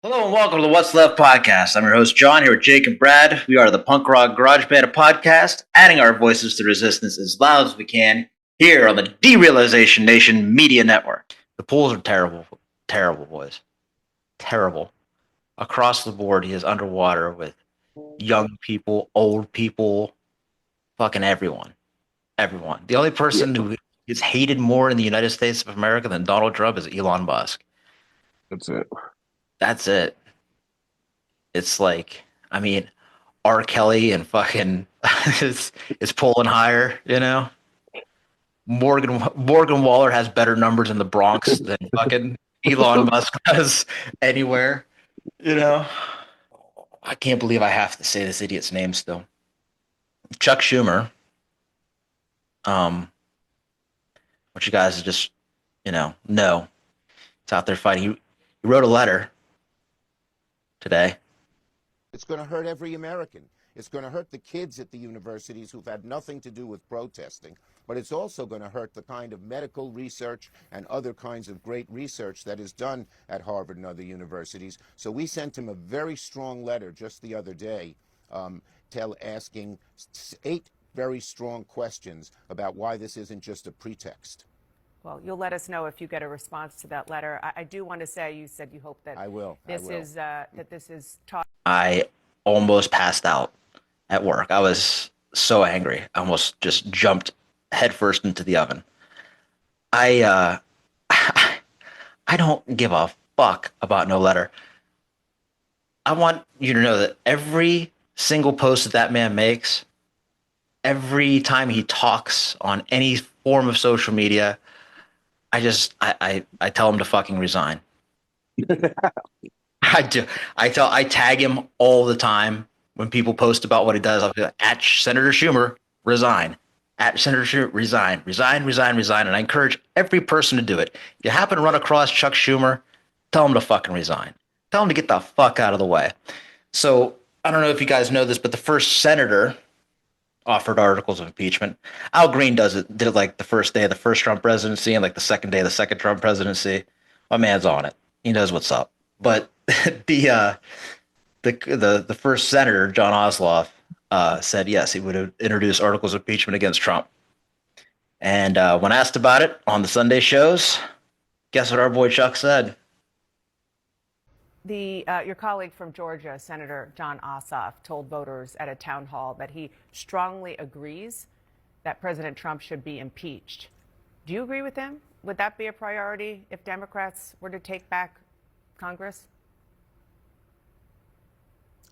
Hello and welcome to the What's Left podcast. I'm your host, John, here with Jake and Brad. We are the punk rock garage band of podcast, adding our voices to resistance as loud as we can here on the Derealization Nation Media Network. The pools are terrible, terrible, boys. Terrible. Across the board, he is underwater with young people, old people, fucking everyone. Everyone. The only person who is hated more in the United States of America than Donald Trump is Elon Musk. That's it. That's it. It's like, I mean, R. Kelly and fucking is pulling higher, you know. Morgan Waller has better numbers in the Bronx than fucking Elon Musk does anywhere, you know. I can't believe I have to say this idiot's name still. Chuck Schumer, which you guys just, know. It's out there fighting. He wrote a letter today. It's going to hurt every American. It's going to hurt the kids at the universities who've had nothing to do with protesting, but it's also going to hurt the kind of medical research and other kinds of great research that is done at Harvard and other universities. So we sent him a very strong letter just the other day asking 8 very strong questions about why this isn't just a pretext. Well, you'll let us know if you get a response to that letter. I do want to say, you said you hope that this is taught. I almost passed out at work. I was so angry. I almost just jumped headfirst into the oven. I don't give a fuck about no letter. I want you to know that every single post that man makes, every time he talks on any form of social media, I tell him to fucking resign. I do. I tag him all the time when people post about what he does. I'll be like, at Senator Schumer, resign. At Senator Schumer, resign. And I encourage every person to do it. If you happen to run across Chuck Schumer, tell him to fucking resign. Tell him to get the fuck out of the way. So I don't know if you guys know this, but the first senator offered articles of impeachment. Al Green did it like the first day of the first Trump presidency and like the second day of the second Trump presidency. My man's on it. He knows what's up. But the first senator, John Ossoff, said yes, he would introduce articles of impeachment against Trump. And when asked about it on the Sunday shows, guess what our boy Chuck said? Your colleague from Georgia, Senator John Ossoff, told voters at a town hall that he strongly agrees that President Trump should be impeached. Do you agree with him? Would that be a priority if Democrats were to take back Congress?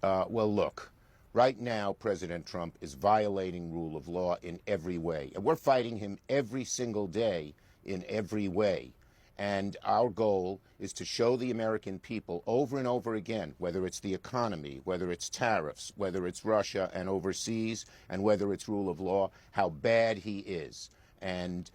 Well, look, right now, President Trump is violating rule of law in every way. And we're fighting him every single day in every way. And our goal is to show the American people over and over again, whether it's the economy, whether it's tariffs, whether it's Russia and overseas, and whether it's rule of law, how bad he is. And,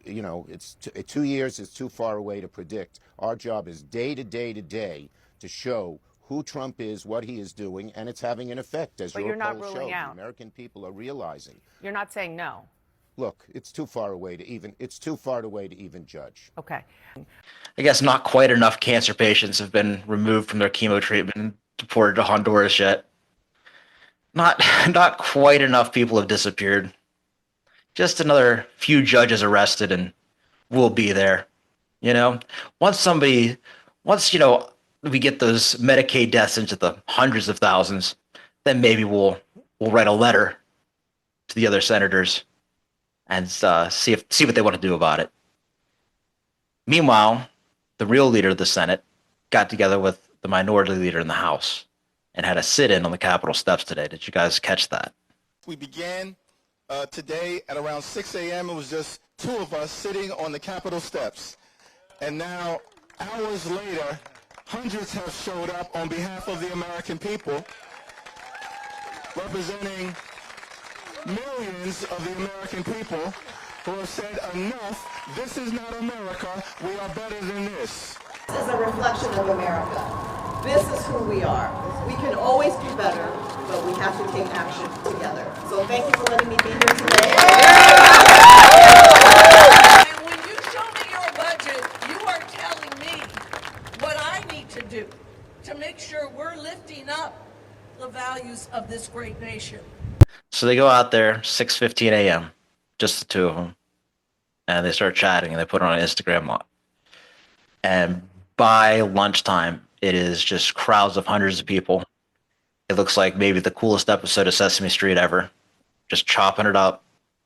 it's 2 years is too far away to predict. Our job is day to day to day to show who Trump is, what he is doing, and it's having an effect, as your poll shows. The American people are realizing. You're not saying no. Look, it's too far away to even judge. Okay. I guess not quite enough cancer patients have been removed from their chemo treatment and deported to Honduras yet. Not quite enough people have disappeared. Just another few judges arrested and we'll be there. Once we get those Medicaid deaths into the hundreds of thousands, then maybe we'll write a letter to the other senators and see what they want to do about it. Meanwhile, the real leader of the Senate got together with the minority leader in the House and had a sit-in on the Capitol steps today. Did you guys catch that? We began today at around 6 a.m. It was just 2 of us sitting on the Capitol steps. And now, hours later, hundreds have showed up on behalf of the American people, representing millions of the American people who have said enough, this is not America, we are better than this. This is a reflection of America. This is who we are. We can always be better, but we have to take action together. So thank you for letting me be here today. And when you show me your budget, you are telling me what I need to do. to make sure we're lifting up the values of this great nation. So they go out there 6:15 a.m., just the two of them, and they start chatting and they put it on Instagram Live. And by lunchtime, it is just crowds of hundreds of people. It looks like maybe the coolest episode of Sesame Street ever. Just chopping it up,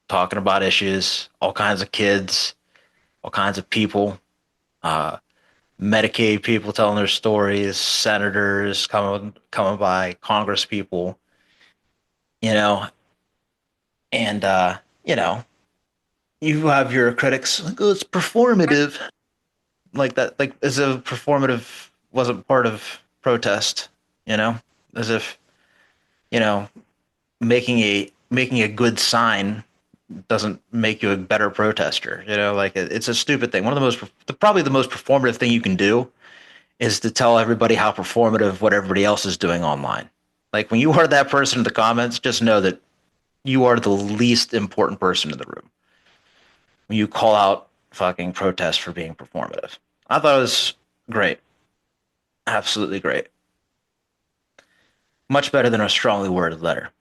talking about issues, all kinds of kids, all kinds of people, uh, Medicaid people telling their stories, senators coming by, Congress people, you know, and you know, you have your critics like, oh, it's performative, like that, like as if performative wasn't part of protest, you know, as if you know making a good sign doesn't make you a better protester. You know, like it's a stupid thing. One of the probably the most performative thing you can do is to tell everybody how performative what everybody else is doing online. Like when you are that person in the comments, just know that you are the least important person in the room. When you call out fucking protest for being performative, I thought it was great, absolutely great, much better than a strongly worded letter.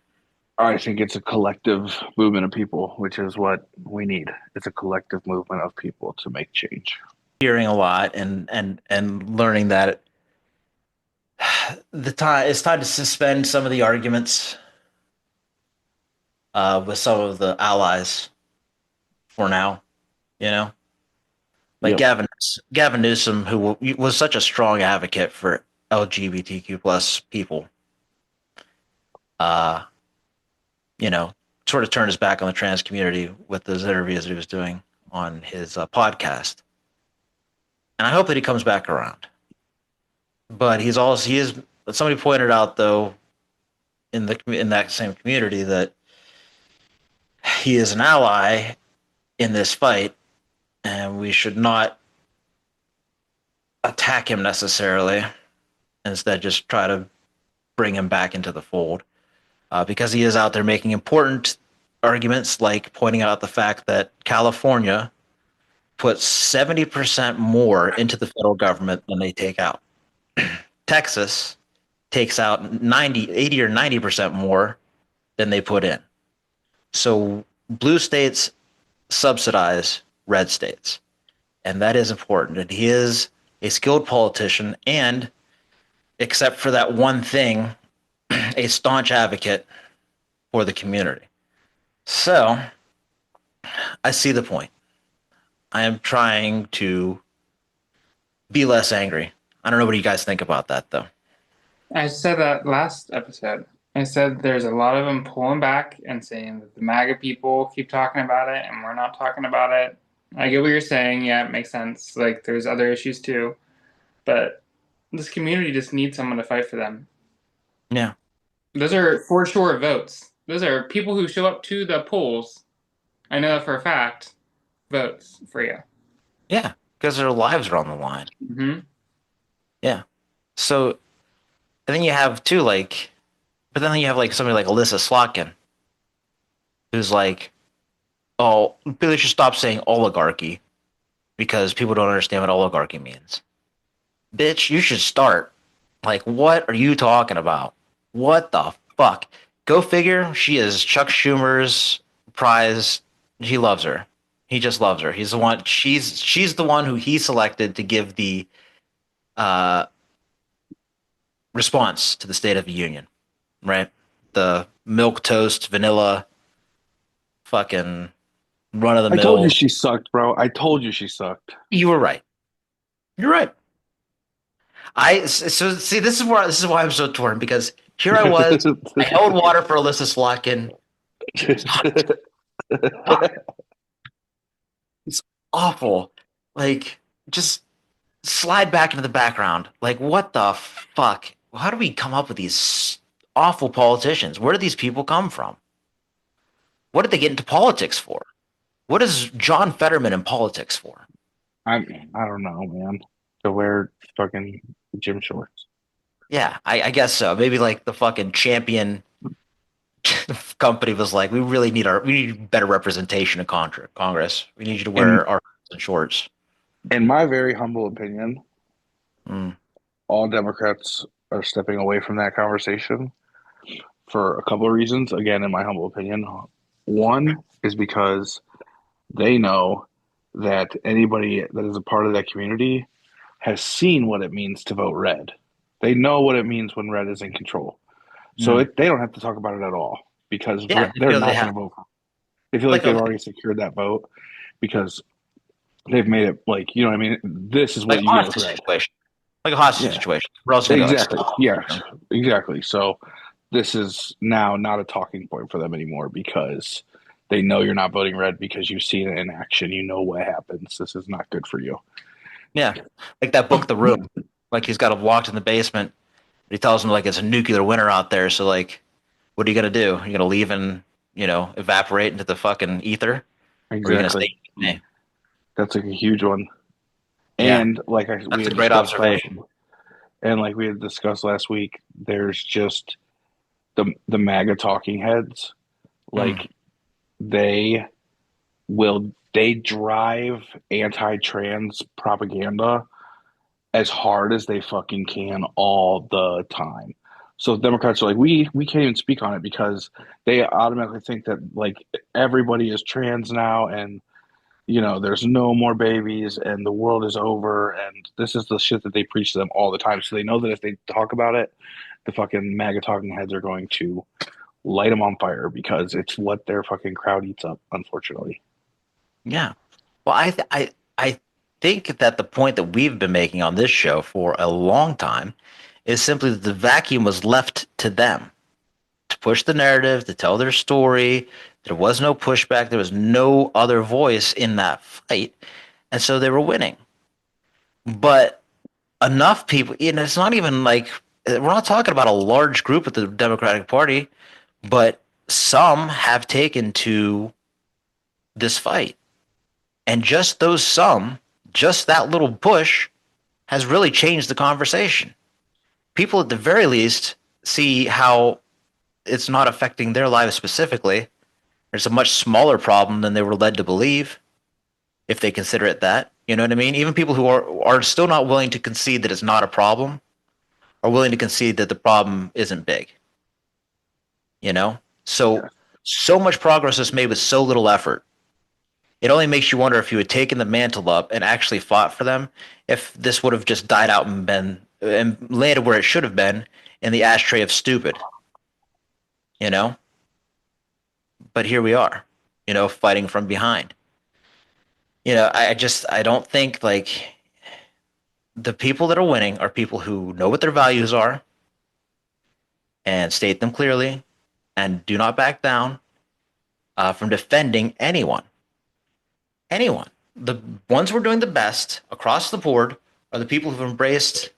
I think it's a collective movement of people, which is what we need. It's a collective movement of people to make change. Hearing a lot and learning that it's time to suspend some of the arguments with some of the allies for now. You know, like Yep. Gavin Newsom, who was such a strong advocate for LGBTQ plus people, uh, you know, sort of turned his back on the trans community with those interviews that he was doing on his podcast. And I hope that he comes back around. But he is. Somebody pointed out though in that same community that he is an ally in this fight, and we should not attack him necessarily. Instead, just try to bring him back into the fold because he is out there making important arguments, like pointing out the fact that California puts 70% more into the federal government than they take out. Texas takes out 80 or 90% more than they put in. So blue states subsidize red states. And that is important. And he is a skilled politician and, except for that one thing, a staunch advocate for the community. So I see the point. I am trying to be less angry. I don't know what you guys think about that, though. I said that last episode. I said there's a lot of them pulling back and saying that the MAGA people keep talking about it and we're not talking about it. I get what you're saying. Yeah, it makes sense. Like, there's other issues too. But this community just needs someone to fight for them. Yeah. Those are for sure votes. Those are people who show up to the polls. I know that for a fact. Votes for you. Yeah, because their lives are on the line. Mm-hmm. Yeah. So, and then you have too, like, but then you have like somebody like Alyssa Slotkin, who's like, oh, Billy should stop saying oligarchy because people don't understand what oligarchy means. Bitch, you should start. Like, what are you talking about? What the fuck? Go figure. She is Chuck Schumer's prize. He loves her. He just loves her. He's the one. She's the one who he selected to give the response to the State of the Union, right? The milk toast, vanilla, fucking run of the mill. I told you she sucked, bro. I told you she sucked. You were right. You're right. So see, this is why I'm so torn, because here I was, I held water for Alyssa Slotkin. It's awful. Like, just slide back into the background. Like, what the fuck? How do we come up with these awful politicians? Where do these people come from? What did they get into politics for? What is John Fetterman in politics for? I don't know, man. To wear fucking gym shorts. Yeah, I guess so. Maybe like the fucking champion company was like, we need better representation in Congress. We need you to wear our shorts. In my very humble opinion, all Democrats are stepping away from that conversation for a couple of reasons. Again, in my humble opinion, one is because they know that anybody that is a part of that community has seen what it means to vote red. They know what it means when red is in control. So Mm. they don't have to talk about it at all because Yeah, they they're feel they not have going to vote. They feel like like they've a already secured that vote because they've made it like, you know what I mean? This is like what a you get with hostage red. situation, like a hostage Yeah, situation. We're also gonna be like, exactly. stop. Yes, exactly. So this is now not a talking point for them anymore because they know you're not voting red because you've seen it in action. You know what happens. This is not good for you. Yeah, like that book, The Room. Like he's got him locked in the basement. He tells him like it's a nuclear winter out there. So like, what are you gonna do? You're gonna leave and evaporate into the fucking ether, or are you gonna Exactly. stay? Hey, That's like a huge one. yeah, And like we that's a had great discussed last, observation. and like we had discussed last week, there's just the MAGA talking heads. Mm. Like they they drive anti-trans propaganda as hard as they fucking can all the time. So Democrats are like, we can't even speak on it because they automatically think that like everybody is trans now and there's no more babies and the world is over and this is the shit that they preach to them all the time. So they know that if they talk about it, the fucking MAGA talking heads are going to light them on fire because it's what their fucking crowd eats up, unfortunately. Yeah. Well, I think that the point that we've been making on this show for a long time is simply that the vacuum was left to them to push the narrative, to tell their story. There was no pushback. There was no other voice in that fight, and so they were winning. But enough people, it's not even like we're not talking about a large group at the Democratic Party, but some have taken to this fight. And just those some, just that little push has really changed the conversation. People at the very least see how it's not affecting their lives specifically. It's a much smaller problem than they were led to believe, if they consider it that. You know what I mean? Even people who are still not willing to concede that it's not a problem are willing to concede that the problem isn't big. You know? So Yeah. so much progress is made with so little effort. It only makes you wonder if you had taken the mantle up and actually fought for them, if this would have just died out and been and landed where it should have been in the ashtray of stupid, you know? But here we are, fighting from behind. I don't think like the people that are winning are people who know what their values are and state them clearly and do not back down from defending anyone. Anyone. The ones who are doing the best across the board are the people who've embraced,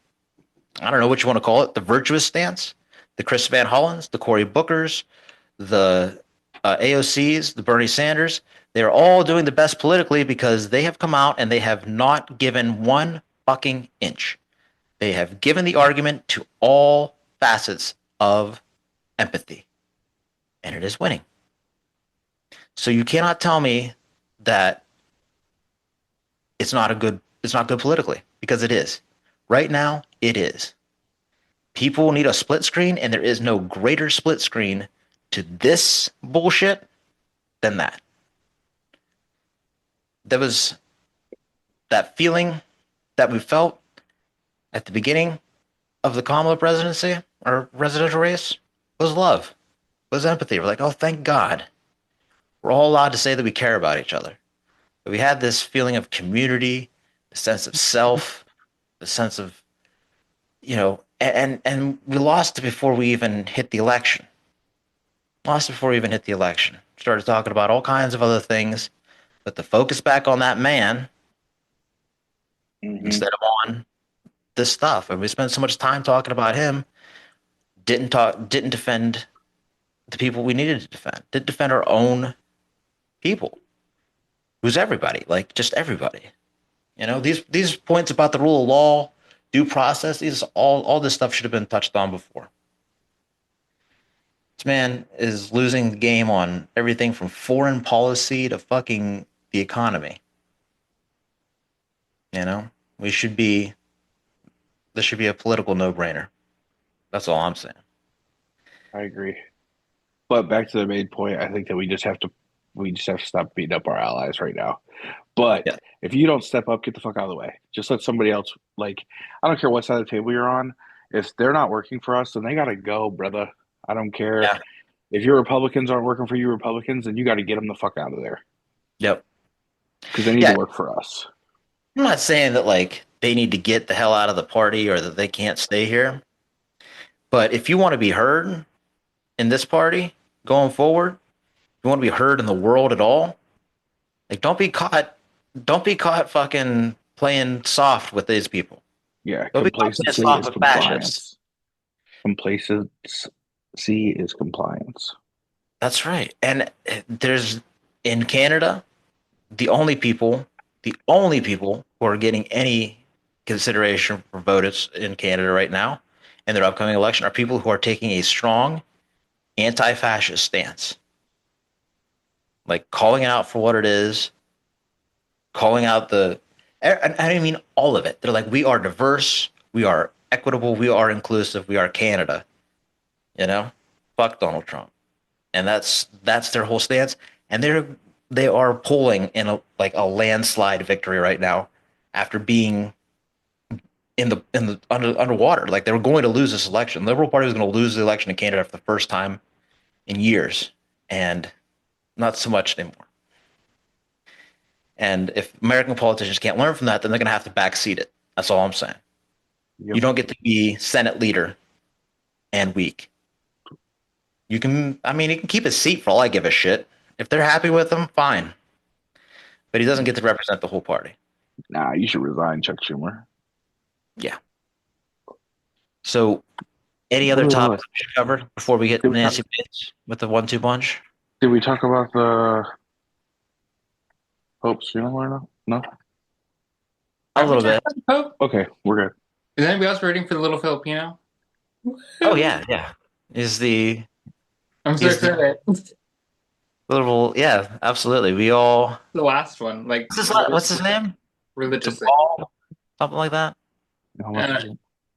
I don't know what you want to call it, the virtuous stance, the Chris Van Hollens, the Cory Bookers, the AOCs, the Bernie Sanders. They're all doing the best politically because they have come out and they have not given one fucking inch. They have given the argument to all facets of empathy, and it is winning. So you cannot tell me that it's not good politically, because it is. Right now, it is. People need a split screen, and there is no greater split screen to this bullshit than that. There was that feeling that we felt at the beginning of the Kamala presidency or presidential race was love, was empathy. We're like, oh, thank God. We're all allowed to say that we care about each other. But we had this feeling of community, the sense of self, the sense of, and we lost it before we even hit the election. Lost it before we even hit the election. Started talking about all kinds of other things, but the focus back on that man Mm-hmm. instead of on this stuff. And we spent so much time talking about him, didn't defend the people we needed to defend, didn't defend our own people. Who's everybody? Like just everybody. These points about the rule of law, due process, all this stuff should have been touched on before. This man is losing the game on everything from foreign policy to fucking the economy. We should be this should be a political no-brainer. That's all I'm saying. I agree. But back to the main point, I think that we just have to stop beating up our allies right now. But Yeah. if you don't step up, get the fuck out of the way. Just let somebody else. Like, I don't care what side of the table you're on. If they're not working for us, then they gotta go, brother. I don't care. Yeah. If your Republicans aren't working for you Republicans, then you got to get them the fuck out of there Yep. because they need to Yeah. work for us. I'm not saying that like they need to get the hell out of the party or that they can't stay here. But if you want to be heard in this party going forward, you want to be heard in the world at all, like don't be caught fucking playing soft with these people. Yeah, Don't be caught playing complacency soft is with fascists. Complacency is compliance. That's right. And there's in Canada, the only people who are getting any consideration for votes in Canada right now in their upcoming election are people who are taking a strong anti-fascist stance, like calling it out for what it is, calling out and I mean all of it. They're like, we are diverse, we are equitable, we are inclusive, we are Canada. You know, fuck Donald Trump, and that's their whole stance. And they are polling in a landslide victory right now after being in the underwater. Like they were going to lose this election. The Liberal Party was going to lose the election in Canada for the first time in years, and not so much anymore. And if American politicians can't learn from that, then they're going to have to backseat it. That's all I'm saying. Yep. You don't get to be Senate leader and weak. You can keep his seat for all I give a shit. If they're happy with him, fine. But he doesn't get to represent the whole party. Nah, you should resign, Chuck Schumer. Yeah. So, any other topics we should cover before we get Nancy Mace with the 1-2 punch? Did we talk about the Pope's funeral? No? A little bit. Pope? Okay, we're good. Is anybody else rooting for the little Filipino? Oh, yeah. I'm so excited. Yeah, absolutely. We all. The last one, like What's his name? religiously. Something like that.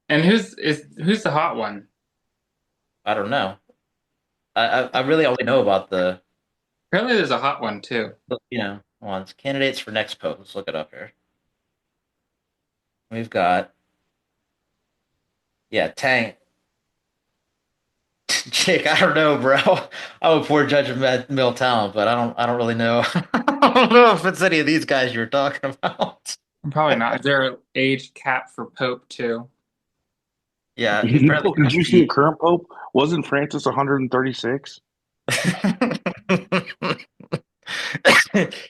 And who's the hot one? I don't know. I really only know about the Apparently, there's a hot one too. ones. Candidates for next pope. Let's look it up here. We've got Tang. Jake, I don't know, bro. I'm a poor judge of male talent, but I don't really know. I don't know if it's any of these guys you were talking about. Probably not. Is there an age cap for Pope too? Yeah. Did you see the current Pope? Wasn't Francis 136?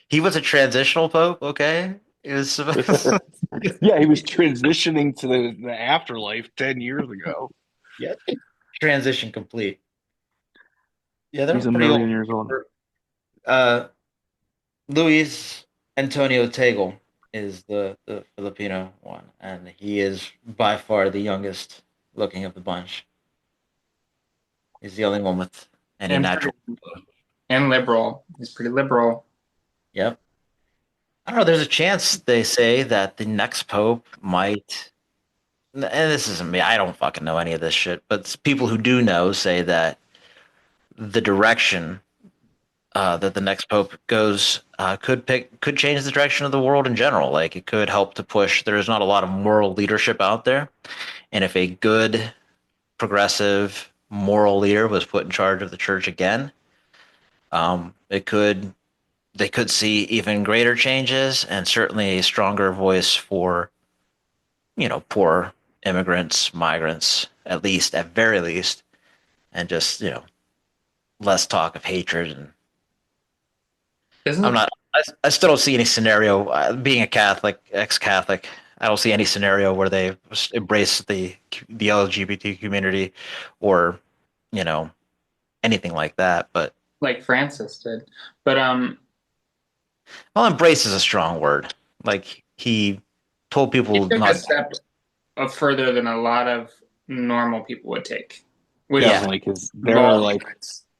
He was a transitional pope, okay? It was Yeah, he was transitioning to the afterlife 10 years ago. Yeah. Transition complete. Yeah, they're He's a pretty million years old. Luis Antonio Tegel is the Filipino one, and he is by far the youngest looking of the bunch. He's the only one with any natural. And liberal. He's pretty liberal. Yep. I don't know. There's a chance, they say, that the next pope might. And this isn't me. I don't fucking know any of this shit. But people who do know say that the direction that the next pope goes could change the direction of the world in general. Like it could help to push. There's not a lot of moral leadership out there, and if a good, progressive, moral leader was put in charge of the church again, they could see even greater changes and certainly a stronger voice for, poor immigrants, migrants, at very least, and just, less talk of hatred. And I still don't see any scenario, being a Catholic, ex-Catholic, I don't see any scenario where they embrace the LGBT community or, anything like that. But like Francis did. But well, embrace is a strong word. Like he told people he took not a step further than a lot of normal people would take. Definitely, because they're like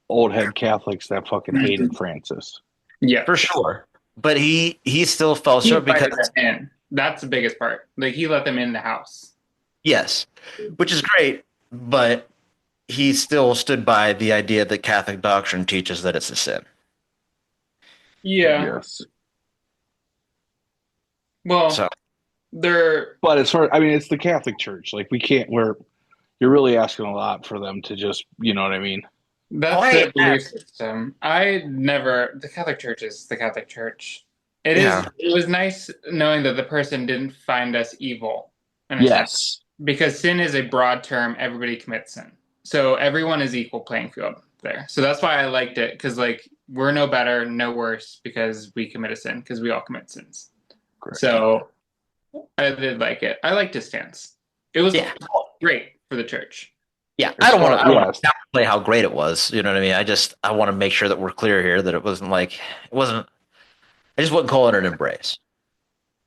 old head Catholics that fucking hated Francis. Yeah, for sure. But he still fell short because that's the biggest part. Like he let them in the house. Yes, which is great, but he still stood by the idea that Catholic doctrine teaches that it's a sin. Yeah. Yes. So Well, they're But as far, I mean, it's the Catholic Church. Like we can't. You're really asking a lot for them to just, you know what I mean? oh, that's I their belief system. I never the Catholic Church is the Catholic Church. yeah, It was nice knowing that the person didn't find us evil in a sense. Yes. Because sin is a broad term, everybody commits sin. So everyone is equal playing field there. So that's why I liked it, because like we're no better, no worse because we commit a sin, because we all commit sins. Correct. So I did like it. I liked his stance. It was yeah, great for the church. yeah. As far, I don't want yes. to downplay how great it was. You know what I mean? I want to make sure that we're clear here that it wasn't like it wasn't. I just wouldn't call it an embrace.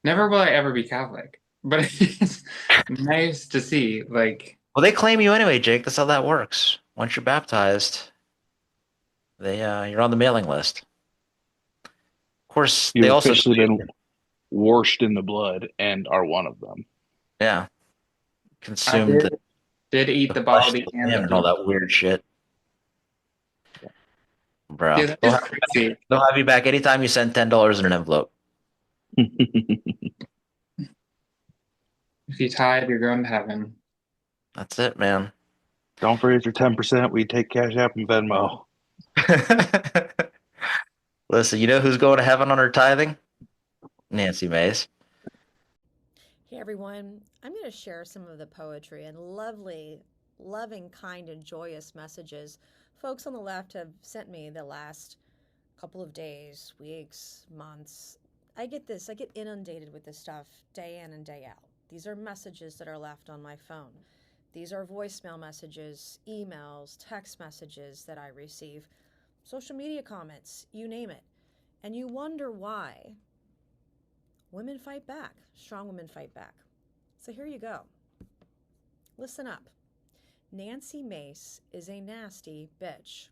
Never will I ever be Catholic, but it's nice to see. Like, Well, they claim you anyway, Jake. That's how that works. Once you're baptized, you're on the mailing list. Of course, they You've also officially been washed in the blood and are one of them. yeah I consumed did eat the the flesh, body of the and lamb, the and all blood. that weird shit, bro. Dude, that is crazy. They'll have you back anytime you send $10 in an envelope. If you tithe, you're going to heaven. That's it, man. Don't forget your 10%. We take Cash App and Venmo. Listen, you know who's going to heaven on her tithing? Nancy Mace. Hey everyone, I'm going to share some of the poetry and lovely, loving, kind, and joyous messages folks on the left have sent me the last couple of days, weeks, months. I get inundated with this stuff day in and day out. These are messages that are left on my phone. These are voicemail messages, emails, text messages that I receive, social media comments, you name it. And you wonder why. Women fight back. Strong women fight back. So here you go. Listen up. Nancy Mace is a nasty bitch.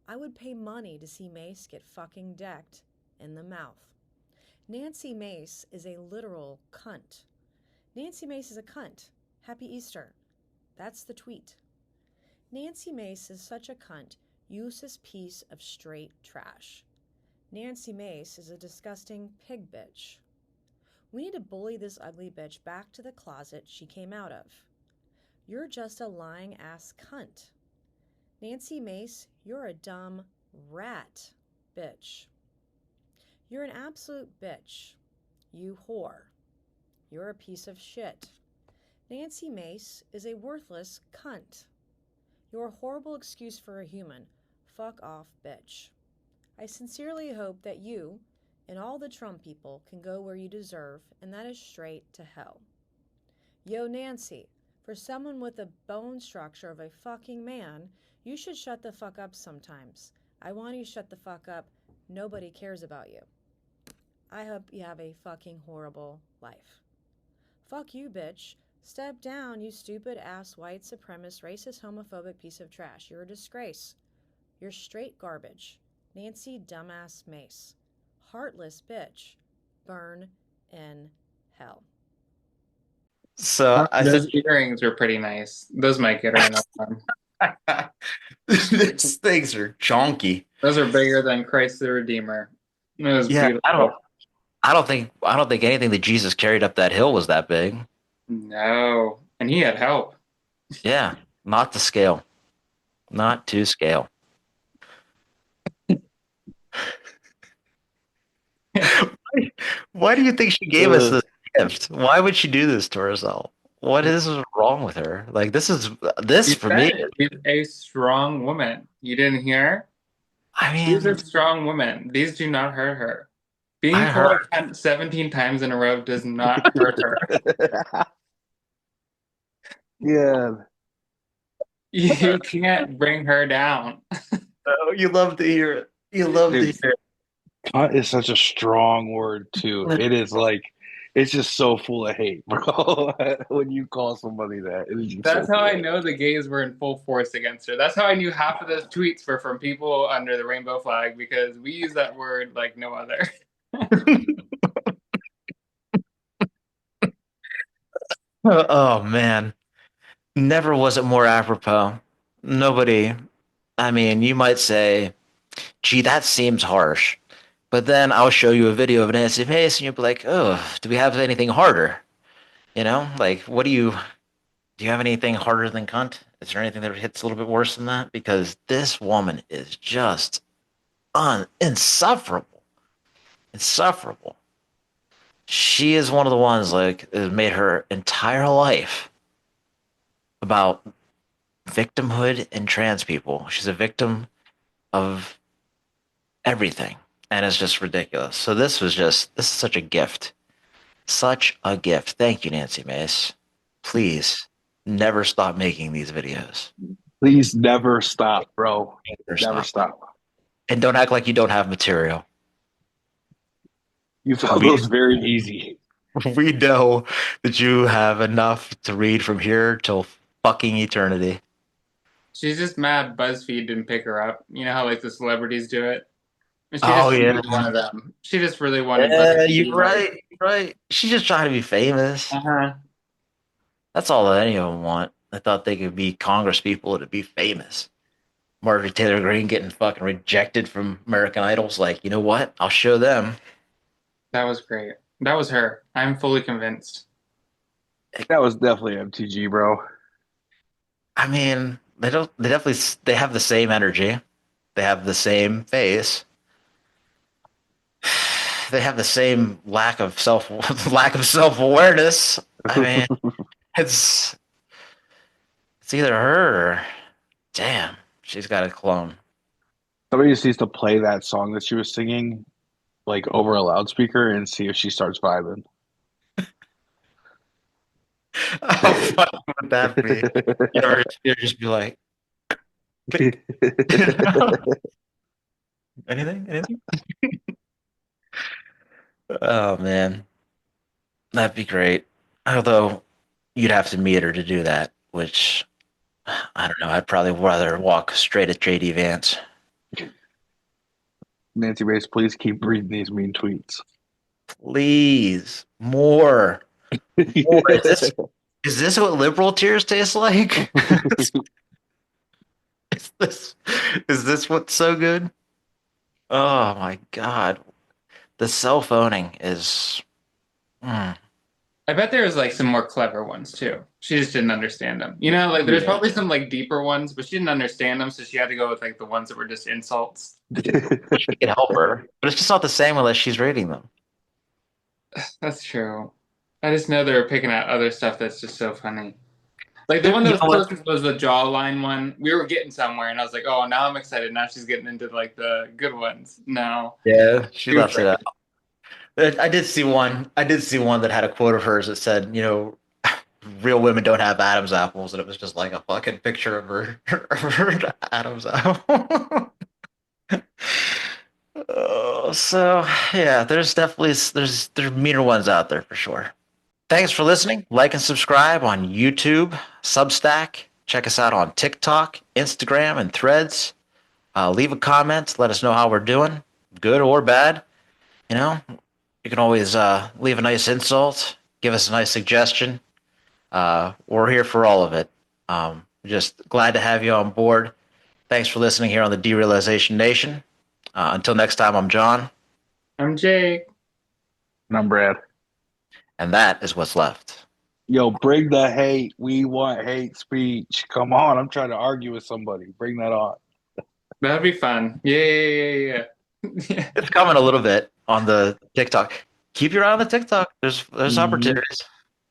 I would pay money to see Mace get fucking decked in the mouth. Nancy Mace is a literal cunt. Nancy Mace is a cunt. Happy Easter. That's the tweet. Nancy Mace is such a cunt, useless piece of straight trash. Nancy Mace is a disgusting pig bitch. We need to bully this ugly bitch back to the closet she came out of. You're just a lying ass cunt. Nancy Mace, you're a dumb rat bitch. You're an absolute bitch. You whore. You're a piece of shit. Nancy Mace is a worthless cunt. You're a horrible excuse for a human. Fuck off, bitch. I sincerely hope that you and all the Trump people can go where you deserve, and that is straight to hell. Yo, Nancy, for someone with the bone structure of a fucking man, you should shut the fuck up sometimes. I want you to shut the fuck up. Nobody cares about you. I hope you have a fucking horrible life. Fuck you, bitch. Step down, you stupid ass white supremacist, racist, homophobic piece of trash. You're a disgrace. You're straight garbage. Nancy dumbass Mace. Heartless bitch. Burn in hell. So I Those said, earrings were pretty nice. Those might get her enough time. these things are chonky. Those are bigger than Christ the Redeemer. It was Yeah, beautiful. I don't think anything that Jesus carried up that hill was that big. No. And he had help. Yeah, not to scale. Not to scale. Why do you think she gave us this gift? Why would she do this to herself? What is wrong with her? Like this She for me. said she's a strong woman. You didn't hear? I She's a mean, strong woman. These do not hurt her. Being I called heard. a cunt 17 times in a row does not hurt her. Yeah. You can't bring her down. Oh, you love to hear it. You love to Dude, hear it. cunt is such a strong word, too. It is like, it's just so full of hate, bro. When you call somebody that, it is just That's so how full I of know the gays were in full force against her. That's how I knew half of those tweets were from people under the rainbow flag, because we use that word like no other. Oh man. Never was it more apropos. Nobody, I mean, you might say, gee, that seems harsh. But then I'll show you a video of Nancy Mace and you'll be like, oh, do we have anything harder? You know, like, do you have anything harder than cunt? Is there anything that hits a little bit worse than that? Because this woman is just insufferable. Insufferable. She is one of the ones like that made her entire life about victimhood and trans people. She's a victim of everything. And it's just ridiculous. So this is such a gift. Such a gift. Thank you, Nancy Mace. Please never stop making these videos. Please never stop, bro. Never Stop. stop. And don't act like you don't have material. You found those very easy. We know that you have enough to read from here till fucking eternity. She's just mad BuzzFeed didn't pick her up. You know how like the celebrities do it? And she Oh just yeah. wanted one of them. She just really wanted Yeah, BuzzFeed to you're be right. like, You're right. She's just trying to be famous. uh-huh. That's all that any of them want. They thought they could be Congress people to be famous. Marjorie Taylor Greene getting fucking rejected from American Idols. Like, you know what? I'll show them. That was great. That was her. I'm fully convinced. That was definitely MTG, bro. I mean, they don't. They definitely. They have the same energy. They have the same face. They have the same lack of self awareness. I mean, it's it's either her or damn, she's got a clone. Somebody just needs to play that song that she was singing like over a loudspeaker and see if she starts vibing. How fun would that be? You'll just be like, anything? Oh man, that'd be great. Although you'd have to meet her to do that, which I don't know. I'd probably rather walk straight at JD Vance. Nancy Mace, please keep reading these mean tweets. Please, more. More. Is this what liberal tears taste like? is this is this what's so good? Oh my god. The cell phoning is I bet there was like some more clever ones too. She just didn't understand them. You know, like there's probably some like deeper ones, but she didn't understand them, so she had to go with like the ones that were just insults. we can help her. But it's just not the same unless she's reading them. That's true. I just know they were picking out other stuff that's just so funny. Like the one that was You know what? closest was the jawline one. We were getting somewhere, and I was like, "Oh, now I'm excited." Now she's getting into like the good ones. No, Yeah, she Too left it fresh. out. I did see one. I did see one that had a quote of hers that said, real women don't have Adam's apples, and it was just like a fucking picture of her Adam's apple. Oh, so yeah, there's meaner ones out there for sure. Thanks for listening. Like and subscribe on YouTube, Substack. Check us out on TikTok, Instagram, and Threads. Leave a comment. Let us know how we're doing, good or bad. You know, you can always leave a nice insult, give us a nice suggestion. We're here for all of it. Just glad to have you on board. Thanks for listening here on the Derealization Nation. Until next time, I'm John. I'm Jake. And I'm Brad. And that is what's left. Yo, bring the hate. We want hate speech. Come on, I'm trying to argue with somebody. Bring that on. That'd be fun. Yeah. It's coming a little bit on the TikTok. Keep your eye on the TikTok. There's opportunities.